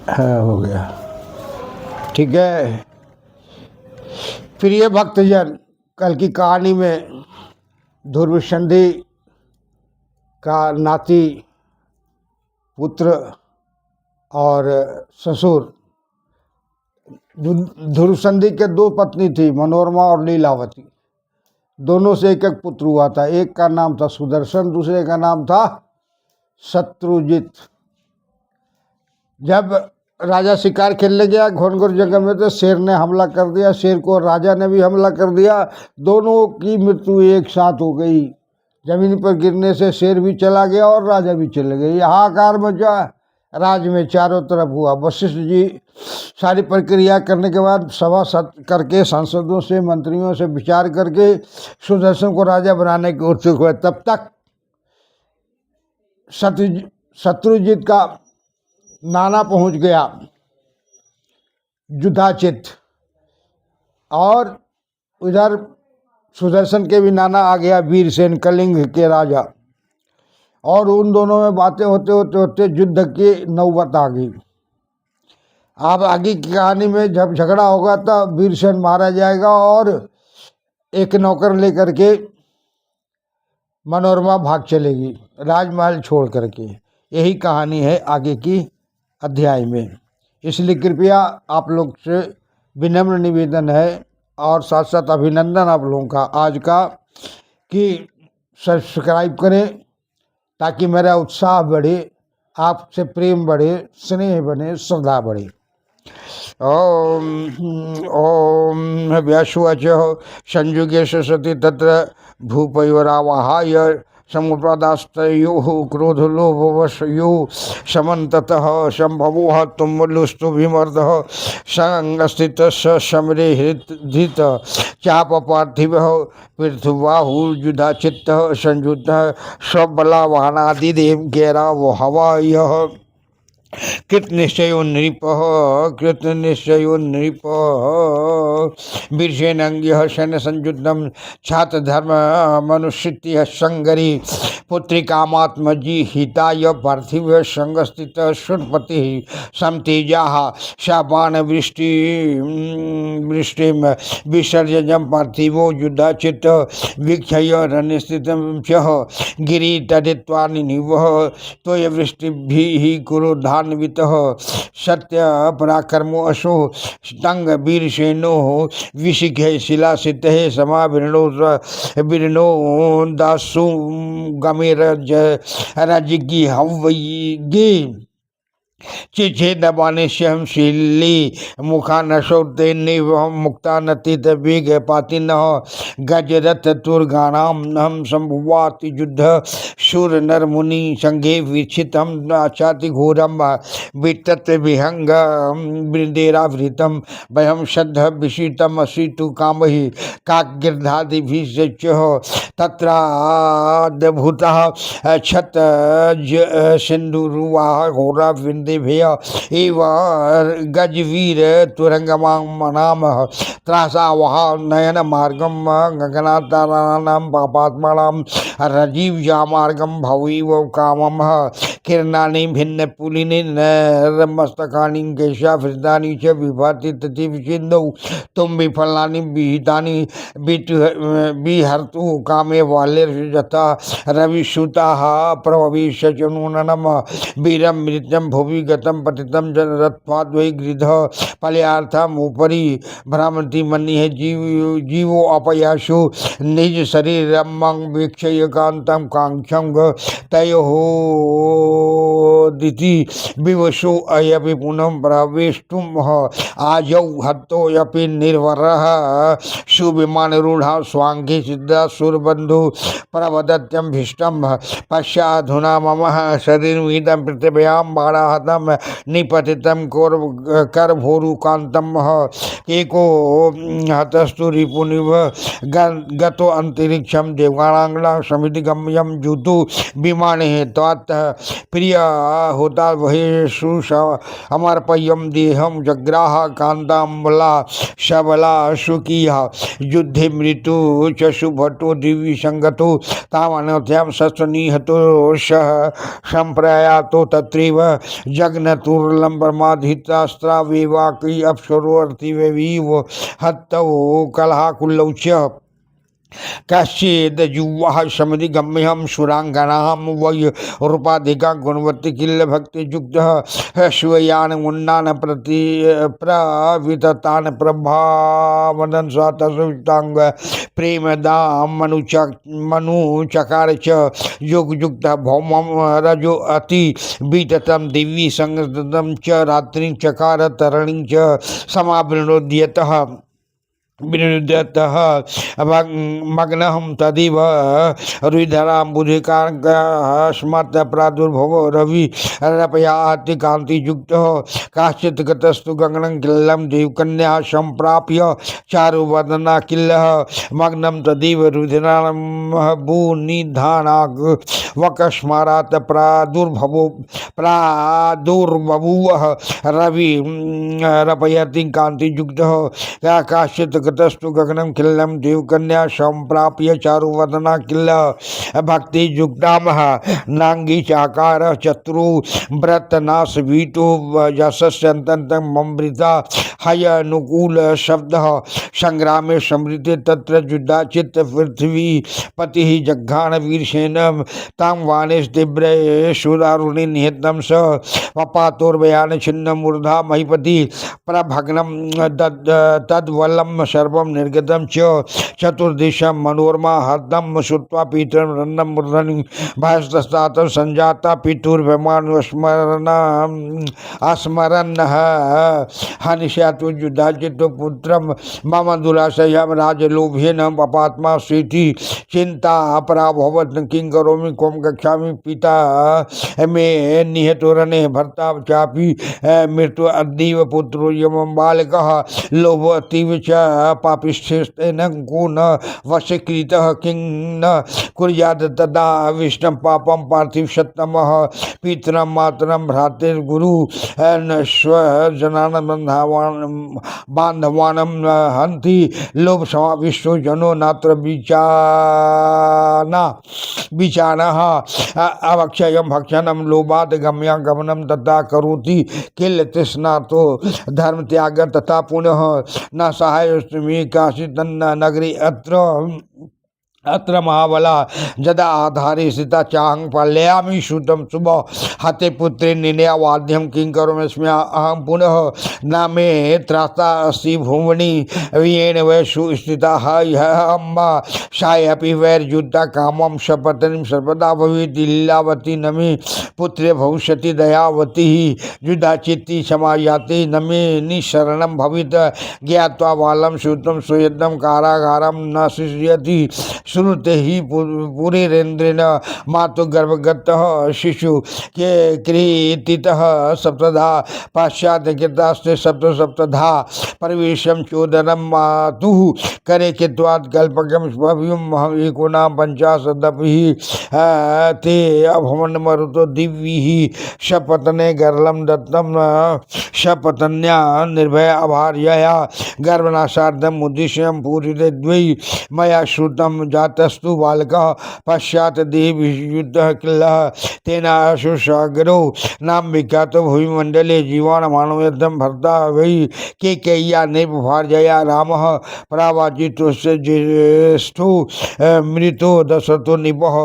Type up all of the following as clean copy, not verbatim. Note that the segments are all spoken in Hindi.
हाँ, हो गया। ठीक है। प्रिय भक्तजन, कल की कहानी में ध्रुव संधि का नाती, पुत्र और ससुर, ध्रुव संधि के दो पत्नी थी, मनोरमा और लीलावती। दोनों से एक एक पुत्र हुआ था। एक का नाम था सुदर्शन, दूसरे का नाम था शत्रुजित। जब राजा शिकार खेलने गया घनघोर जंगल में, तो शेर ने हमला कर दिया। शेर को राजा ने भी हमला कर दिया। दोनों की मृत्यु एक साथ हो गई। जमीन पर गिरने से शेर भी चला गया और राजा भी चले गए। हाहाकार मचा राज्य में, चारों तरफ हुआ। वशिष्ठ जी सारी प्रक्रिया करने के बाद सभा करके, सांसदों से, मंत्रियों से विचार करके सुदर्शन को राजा बनाने के उत्सुक हुए। तब तक शत्रुजित का नाना पहुंच गया, युधाचित, और उधर सुदर्शन के भी नाना आ गया, वीरसेन, कलिंग के राजा। और उन दोनों में बातें होते होते होते युद्ध की नौबत आ गई। अब आगे की कहानी में जब झगड़ा होगा तब वीरसेन मारा जाएगा और एक नौकर लेकर के मनोरमा भाग चलेगी, राजमहल छोड़ करके। यही कहानी है आगे की अध्याय में। इसलिए कृपया आप लोग से विनम्र निवेदन है और साथ साथ अभिनंदन आप लोगों का आज का, कि सब्सक्राइब करें ताकि मेरा उत्साह बढ़े, आपसे प्रेम बढ़े, स्नेह बने, श्रद्धा बढ़े। ओम व्यासुवाच संयुगे सति तत्र भूपयोरावाहाय समुपदास्तयोः क्रोधलोभवशयोः समन्ततः संभवोः तुम्बलुस्तुभिमर्दः संगस्थितस्य समरे धृत चापपार्थिवः पृथुबाहुर्युधाचित्तः संयुद्धः स्वबलावाहनादिदेव गैरावहवायः कृतनिश्चयो नृपः वीरसेनंग्यः सैन्यसंयुद्धं छात्रधर्म मनुष्यत्य संगरी पुत्रिकामात्मजी हिताय पार्थिव संगस्थितः शूरपतिः समतेजाः शापानवृष्टिं विसर्जनं पार्थिवो युधाचित् वीक्षय रणस्थितं च गिरितडित्वा निनिवः त्वयवृष्टिभिः कुरु धान्वितः सत्य पराक्रमो अशो तंग वीरसेनो विशिखे शिलासितः समाविर्णो दासु गमेर राजगी हव्वयी चिछेदबानिश्यम शीली मुखानशोतेन्निव मुक्ता नतीत वेग पातिनः गजरथ तुर्गाणाम हम संभुवाति युद्ध शूर नर मुनि संघे वीक्षितम आचाति घोरम वितत विहंग वृंदेरावृतम भयम श्रद्ध विषितम असितु कामहि काग्रधादिभिश्च तत्राद्भुतः छत सिंधुरुवाह घोरा वृंदेभ्य एव गजवीर तुरंगमाम त्रासावह नयन मार्गम गगनाताराणां पापात्मानां रजीवजामार्गं भवैव कामम किरणानि भिन्न पुलिनि नरमस्तकानि केशाभृतानि च विभाति ततिविचिन्दौ तुम विफलानि विहितानि विहर्तु कामे वालिर्यथा रविसुताः प्रभविष्यचनूननम वीरं मृत्यं भुवि गतं पतितं जनरत्वाद् वै गृधः पल्यार्थमुपरि भ्रामति मन्यः जीवो अपयाशु निज शरीरमं वीक्षय कान्तं काङ्क्षं तयोः दिति विवशो अयपि पुनः प्रवेष्टुं आजौ हतोऽपि निर्वरः सुविमानरूढः स्वाङ्घे सिद्धा सुरबन्धु प्रवदत्यं भीष्टं पश्चाधुना मम शरीरमिदं पृथिव्यां बाणाहतं निपतितं करभोरुकान्तं एको हतस्तु रिपुनिव गतो अंतरिक्षं देवानां समिति गम्यं जुतु विमाने त्वात् प्रिय होता वहेषु अमर्पयं देहं जग्राह कान्ताम्बला सबला सुखिया युद्धे मृत्यु च सुभटो दिव्य संगतो तामनथ्यां शस्त्रनिहतो सह संप्रयातो तत्रैव जग्न तुरलम परमाधितास्त्रा वेवाकी अप्सरोर्थिवीव हत्तवो कलहा कुल्लौच कश्चिद युवा समधि गम्यम सुरांगनाम वै रूपाधिका गुणवती किल भक्ति युक्त स्वयान उन्नान प्रति प्रविततान प्रभावनन स्वातंग प्रेम दाम मनुचकार च योग युक्त भौमम रजो अति बीततम दिव्य संगतम च रात्रि चकार तरणि च समावृणोद्यतः विनुद्यतः मग्नहं तदिव रुधिराम्बुधिकास्मत् प्रादुर्भव रवि रपयाति कान्तियुक्तः काश्चित् गतस्तु गगनं किल्लं देवकन्या सम्प्राप्य चारुवदना किल्लः मग्नं तदिव रुधिराम्बुनिधानाग् वकस्मारात् प्रादुर्बभूवः रवि रपयति कान्तियुक्तः काश्चित् गतस्तु गगनं किल्लं देवकन्या सम्प्राप्य चारुवदना किल्ल भक्ति युक्तामः नांगी चाकार चतुरु व्रतनाश वीटो यशस्यन्तन्तं ममृता हय अनुकूल शब्द संग्रामे समृद्धि तत्र युद्धाचित पृथ्वी पति जघान वीरसेन तां वाणेश तीव्र सुदारुणि निहतं स पपातोर्वयान छिन्न मूर्धा महीपति प्रभग्नं तद्वलम सर्वं निर्गतं च चतुर्दिशं मनोरमा हर्दं श्रुत्वा पीतरं रन्नं मूर्धनि भयस्तस्तात् संजाता पितुर्भमानुस्मरन् हनिष्यातु युधाचितो पुत्रं मम दुराशयं राजलोभेन पपात्मा स्वीति चिंता पराभवत् किं करोमि कों गच्छामि पिता मे निहतोरणे भर्ता चापि मृत्यु अद्यैव पुत्रो यमं बालकः लोभ अतीव च पापिष्ठेन को न वशीकृतः किं न कुर्यात् तदा विष्णु पापं पार्थिव सत्तमः पितरं मातरं भ्रातृगुरु स्वजनान् बान्धवान् हन्ति लोभ समाविष्टो जनो नात्र विचानः अभक्षयं भक्षणं लोभात् गमनं तथा करोति किल तृष्णातो धर्म त्याग तथा पुनः न सहायोस्मि काशीतन्न नगरी अत्र महाबला जदा आधारे सीता चाहं पालयामि श्रुतं शुभ हते पुत्रे निनयावाद्यं किं करोम्यस्मि अहं पुनः न मे त्राता अस्ति भुवनि वियेन वै सुस्थिता अम्बा सायपि वैर्युद्धा कामं सपत्नीं सर्वदा भवेत् लीलावती न मे पुत्रे भविष्यति दयावती युधाचित्ति समायाति न मे निःशरणं भवेत् ज्ञात्वा बालं श्रुतं सुयद्धं कारागारं न सृजयति श्रुते ही पुरीरेन्द्रेण मातु गर्भगतः शिशु के क्रीतितः सप्तधा पाश्चात्य कृतास्ते सप्तधा परिवेशम चोदनम मातुः करे कृत्वात् कल्पकं भव्यं एकोनां पंचाशदपि ते अभवन मरुतो दिव्यैः शपतने गर्लं दत्तं शपतन्या निर्भय अभार्यया गर्भनाशार्धम् उद्दिश्यं पूरिते द्वै मया श्रुतं जातस्तु बालकः पश्चात् देवयुद्धः किल्लः तेनाशुसागरो नाम विख्यातो भूमिमण्डले जीवाणमानवयद्धं भर्ता वै केकय्या नृपभार्यया रामः परावाजितोऽस्य ज्येष्ठो मृतो दशरथो निपः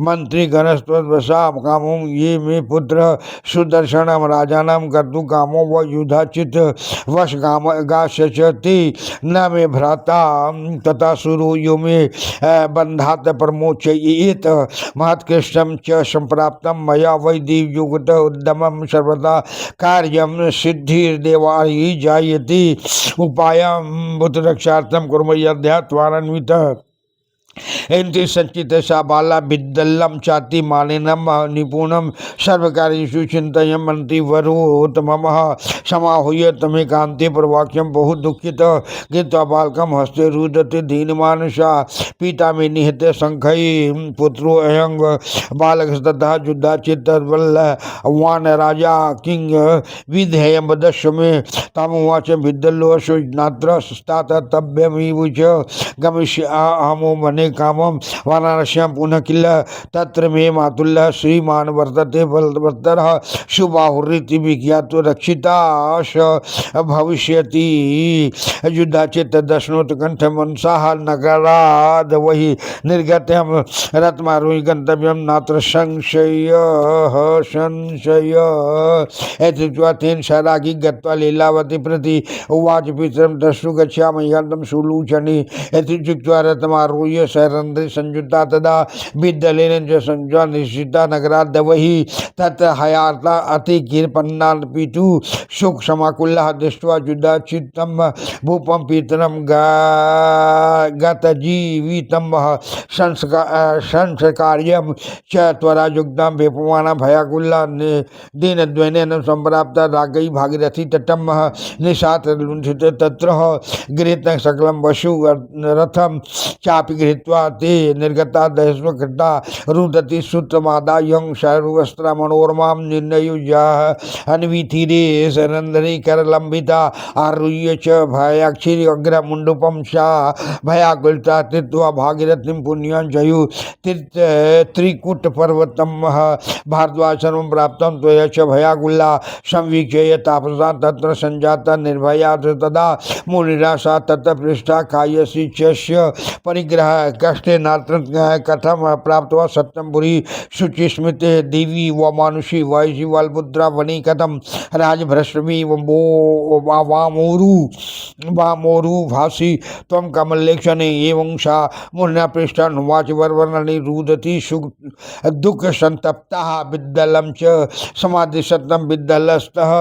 मन्त्रिगणस्त्वद्वशा कामो ये मे पुत्र सुदर्शनं राजानं कर्तुं कामो व युधाचित् वशगास्यते न मे भ्राता तथा सुरो यो मे बन्धात् प्रमोचयेत् महत्कृष्टं च सम्प्राप्तं मया वै देवयुगतः उद्यमं सर्वदा कार्यं सिद्धिर्देवायै जायते उपायं बुद्धरक्षार्थं कुर्म यद्ध्यात्वान्वितः इंद्र संचित सा बाला विद्दल्लम चाति मालिनम निपुणम सर्वकार्येषु चिंतयन् मंत्रिवरोत्तमः समाहूय तमे कांते प्रवाक्यं बहु दुःखित गीत्वा बालकं हस्ते रुदते दीनमानुषा पिता मे निहते शंखै पुत्रो अयं बालकस्ततः युद्धाचित्तवल्लवान् राजा किं विधेयं वदस्व मे तमुवाच विद्दल्लोऽसो नात्र स्तात् तव्यमिव च गमिष्यामो मने काम रामम वाराणस्यां पुनः किल तत्र मे मातुल्यः श्रीमान वर्तते बलवत्तरः शुभाहुरीति विज्ञात रक्षिताश भविष्यति युद्धाचेत दशनोत्कंठ मनसाह नगराद वही निर्गत्यम रत्मारोहि गंतव्यम नात्र संशय संशय एतद्वा तेन शरागी गत्वा लीलावती प्रति उवाच पितरं दर्शु गच्छामि यन्दं सुलूचनि एतद्युक्त्वा रत्मारोह्य शरन्ध्री संयुक्ता तदा विद्यलेन च संज्ञा निश्चिता नगराद वही तत् हयार्ता अति कीर्पन्ना पीतु सुख समाकुल्लः दृष्ट्वा युद्धाचित्तं भूपं पीतरं गतजीवितं संस्कार्यं च त्वरायुक्तां वेपमाना भयाकुल्ला दीनद्वयनेन सम्प्राप्ता रागै भागीरथी तटं निशात लुण्ठित तत्र गृहीतं सकलं वसु रथं चापि गृहीत्वा ते निर्गता दशस्वघट्टा रुदति सूत्रमादायं शैर्वस्त्र मनोरमां निर्णयुजाः अन्वितीरे सरन्धरी करलम्बिता आरुह्य च भयाक्षिरी अग्रमुण्डुपं सा भयाकुलिता तीर्त्वा भागीरथीं पुण्यां जयु त्रिकूट पर्वतं भारद्वाजं प्राप्तं त्वया च भयाकुला संवीक्ष्य तापसा तत्र संजाता निर्भया तदा मुनिराशा तत्र पृष्ठा कायसी च परिग्रह कष्टे नात्र कथम प्राप्तवा सत्यं पुरी शुचिस्मृते देवी व मानुषी वैशी वालपुत्रा वनी कथम राजभ्रष्टमी वामोरु भासी त्वं कमलेक्षणे एवं सा मुनिना पृष्ठानुवाच वरवर्णनि रुदति सुख दुख संतप्ता विद्दलं च समाधिशतं विद्दलस्तः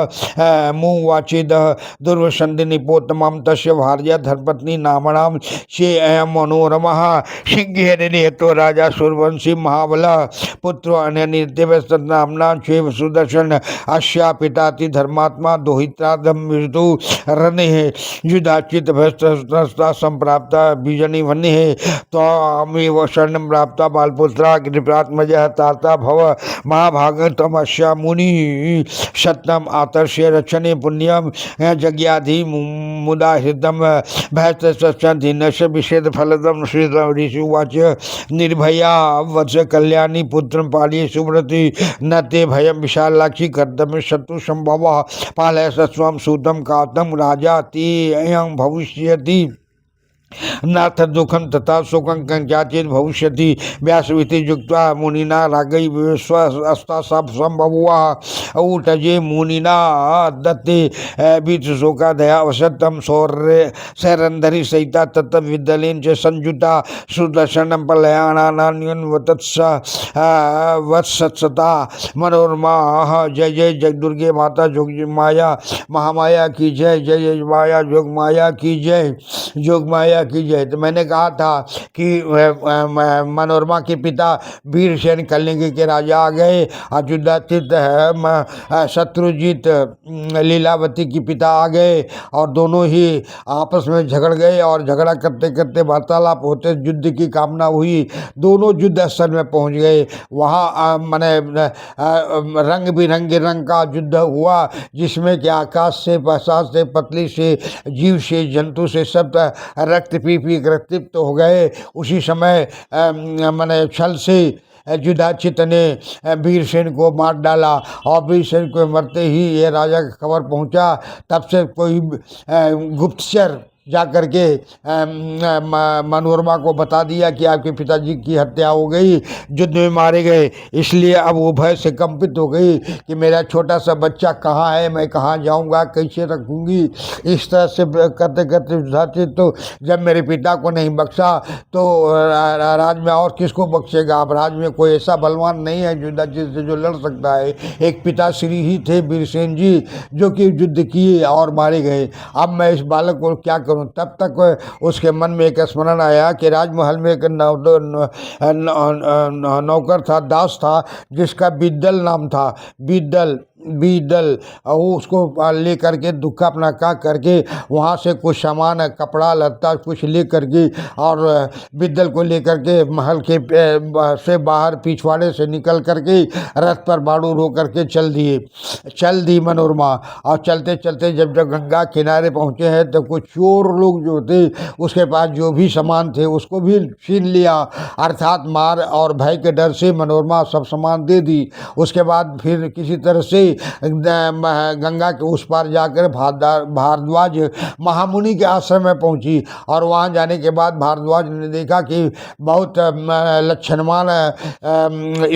मुवाचेदः दुर्वसन्धिनिपोत्तमं तस्य भार्या धर्मपत्नी नामणां शे अयं मनोरमः सिंहेतो राजा सूर्यवंशी महाबलः पुत्रो अन्यनिर्देवस्तनाम्ना चैव सुदर्शन अस्या पिताति धर्मात्मा दोहित्रादं विदु रनेः युधाचित भस्ता संप्राप्ता बीजनी वन्यः त्वामेव शरणं प्राप्ता बालपुत्रा कृपात्मजः ताता भव महाभागतमस्या मुनि सत्यम आतर्ष्य रक्षणे पुण्यम जज्ञाधि मुदा हृदम भयस्तधीनस्य विषेद फलदम श्रीदम ऋषिवाच निर्भया वत्स कल्याणी पुत्रं पालये सुव्रति न ते भयं विशालाक्षी कर्तव्य शत्रु संभव पालय सस्वं सूतं कातं राजा ते अयं भविष्यति नाथ दुखम तथा सुखम कंचाचित भविष्यति व्यासविति युक्त्वा मुनिना रागै विश्वास्ता सब संभवुआ ऊटजे मुनिना दत्ते बीच शोका दया वसतम सौर्य शैरंधरी सहिता तत्त विद्यलेन च संयुता सुदर्शनम पलयानान्यन वत्स वत्सता मनोरमा जय जय जगदुर्गे माता जोग माया महामाया की जय जय जय माया जोग माया की जय जोग माया की जय। तो मैंने कहा था कि मनोरमा के पिता वीरसेन कलिंग के राजा आ गए, अयोध्यास्थित शत्रुजीत लीलावती की पिता आ गए और दोनों ही आपस में झगड़ गए और झगड़ा करते करते वार्तालाप होते युद्ध की कामना हुई। दोनों युद्ध स्थल में पहुंच गए। वहाँ मैंने रंग बिरंगे रंग का युद्ध हुआ जिसमें कि आकाश से प्रसाद से पतली से जीव से जंतु से सब रक्त पी पी कर तृप्त हो गए। उसी समय मैंने छल से युधाचित ने वीरसेन को मार डाला और वीरसेन को मरते ही ये राजा का खबर पहुंचा। तब से कोई गुप्तचर जा कर के मनोरमा को बता दिया कि आपके पिताजी की हत्या हो गई, युद्ध में मारे गए। इसलिए अब वो भय से कंपित हो गई कि मेरा छोटा सा बच्चा कहाँ है, मैं कहाँ जाऊँगा, कैसे रखूँगी। इस तरह से करते करते तो जब मेरे पिता को नहीं बख्शा तो राज में और किसको बख्शेगा। अब राज में कोई ऐसा बलवान नहीं है युद्धाजित से जो लड़ सकता है। एक पिताश्री ही थे वीरसेन जी जो कि युद्ध किए और मारे गए। अब मैं इस बालक को क्या करूं। तब तक उसके मन में एक स्मरण आया कि राजमहल में एक नौकर था, दास था जिसका बिद्दल नाम था। बिद्दल बीदल वो उसको ले करके दुख अपना का करके वहाँ से कुछ सामान कपड़ा लत्ता कुछ ले करके और बिद्दल को ले करके महल के से बाहर पिछवाड़े से निकल करके रथ पर बाड़ूर हो करके चल दी मनोरमा। और चलते चलते जब गंगा किनारे पहुँचे हैं तो कुछ चोर लोग जो थे उसके पास जो भी सामान थे उसको भी छीन लिया, अर्थात मार और भय के डर से मनोरमा सब सामान दे दी। उसके बाद फिर किसी तरह से गंगा के उस पार जाकर भारद्वाज महामुनि के आश्रम में पहुंची। और वहां जाने के बाद भारद्वाज ने देखा कि बहुत लक्षणवान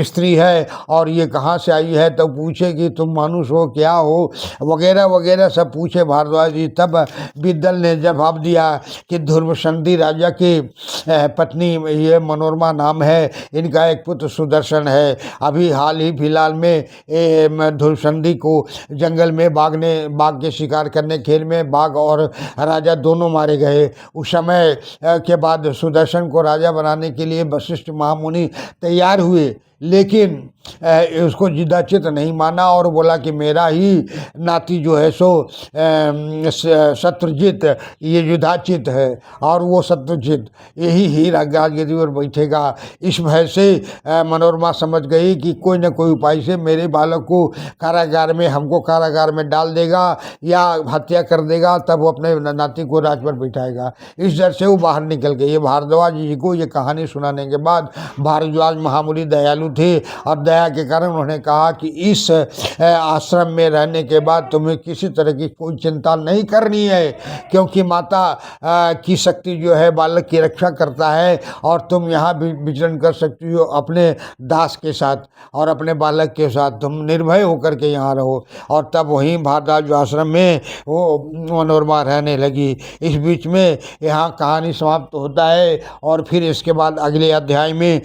स्त्री है और ये कहाँ से आई है, तो पूछे कि तुम मनुष्य हो क्या हो वगैरह वगैरह सब पूछे भारद्वाज जी। तब बिद्दल ने जवाब दिया कि ध्रुवसंधि राजा की पत्नी ये मनोरमा नाम है, इनका एक पुत्र सुदर्शन है। अभी हाल ही फिलहाल में ध्रुवसंधि को जंगल में बाघ के शिकार करने खेल में बाघ और राजा दोनों मारे गए। उस समय के बाद सुदर्शन को राजा बनाने के लिए वशिष्ठ महामुनि तैयार हुए, लेकिन उसको जिदाचित नहीं माना और बोला कि मेरा ही नाती जो है सो शत्रुजित ये युधाचित है और वो शत्रुजित यही ही राजगद्दी पर बैठेगा। इस भय से मनोरमा समझ गई कि कोई न कोई उपाय से मेरे बालक को हमको कारागार में डाल देगा या हत्या कर देगा, तब वो अपने नाती को राज पर बैठाएगा। इस डर से वो बाहर निकल गई। भारद्वाज जी को ये कहानी सुनाने के बाद भारद्वाज महामुनि दयालु थे और दया के कारण उन्होंने कहा कि इस आश्रम में रहने के बाद तुम्हें किसी तरह की कोई चिंता नहीं करनी है, क्योंकि माता की शक्ति जो है बालक की रक्षा करता है और तुम यहाँ भी विचरण कर सकती हो अपने दास के साथ और अपने बालक के साथ, तुम निर्भय होकर के यहाँ रहो। और तब वहीं भारद्वाज आश्रम में वो मनोरमा रहने लगी। इस बीच में यहाँ कहानी समाप्त होता है और फिर इसके बाद अगले अध्याय में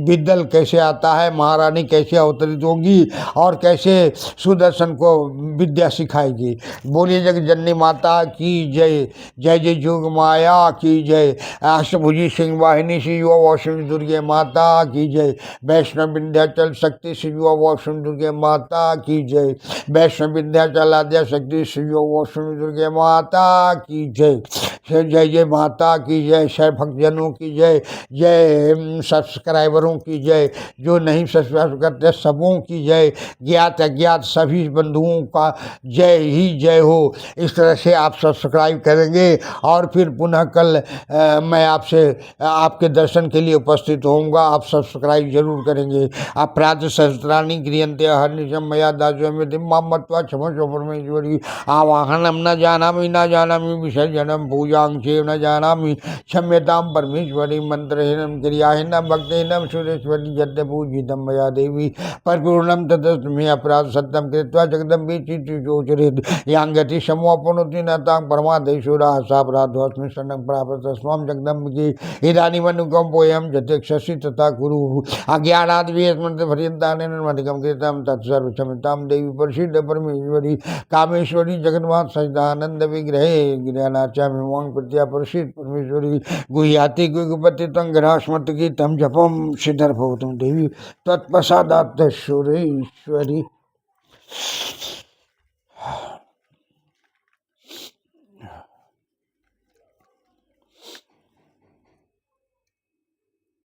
बिद्दल कैसे आता है, महारानी कैसे अवतरित होंगी और कैसे सुदर्शन को विद्या सिखाएगी। बोलिए जगजननी माता की जय। जय जय जोग माया की जय। अष्टभुजी सिंह वाहिनी श्री युवा वैष्णवी दुर्गे माता की जय। वैष्णव विंध्याचल शक्ति श्री युवा वैष्णवी दुर्गे माता की जय। वैष्णव विंध्याचल आद्या शक्ति श्री युवा वैष्णवी दुर्गे माता की जय। जय जय माता की जय। शय भक्तजनों की जय। जय सब्सक्राइबरों की जय। जो नहीं सब्सक्राइब करते सबों की जय। ज्ञात अज्ञात सभी बंधुओं का जय ही जय हो। इस तरह से आप सब्सक्राइब करेंगे और फिर पुनः कल मैं आपसे आपके दर्शन के लिए उपस्थित होऊंगा। आप सब्सक्राइब जरूर करेंगे। अपराध सहस्त्राणी क्रियंते हरनिशम मया दास्यमिति मां मत्वा क्षमस्व परमेश्वरी। आवाहनम न जानामि न जानामि विसर्जनम पूजां चैव न जानामि क्षम्यतां परमेश्वरी। मंत्रहीनम क्रियाहीनम भक्तिहीनम सुरेश्वरी यद्य पूजितम मया देवी परिपूर्णम तदस्मि अपराध सत्यम कृत्वा जगदम्बे चित्तोचरेत् यां गति समोपनोति न तां परमादेशुरा सापराधोस्मि शरणं प्रापत स्वाम जगदम्बिके इदानीं अनुकंपोऽयं जत्यक्षसि तथा कुरु। अज्ञानाद् विस्मृतिपर्यन्तानेन कृतं तत्सर्व क्षम्यतां देवी प्रसीद परमेश्वरी। कामेश्वरी जगन्माता सहितानंद विग्रहे गिरनाचामि मोहन प्रत्या प्रसीद परमेश्वरी। गुह्याति गुह्यपति तं ग्रहस्मृत की तम जपम सिद्धर भवतुम देवी तत्प्रसादात् सुरेश्वरी।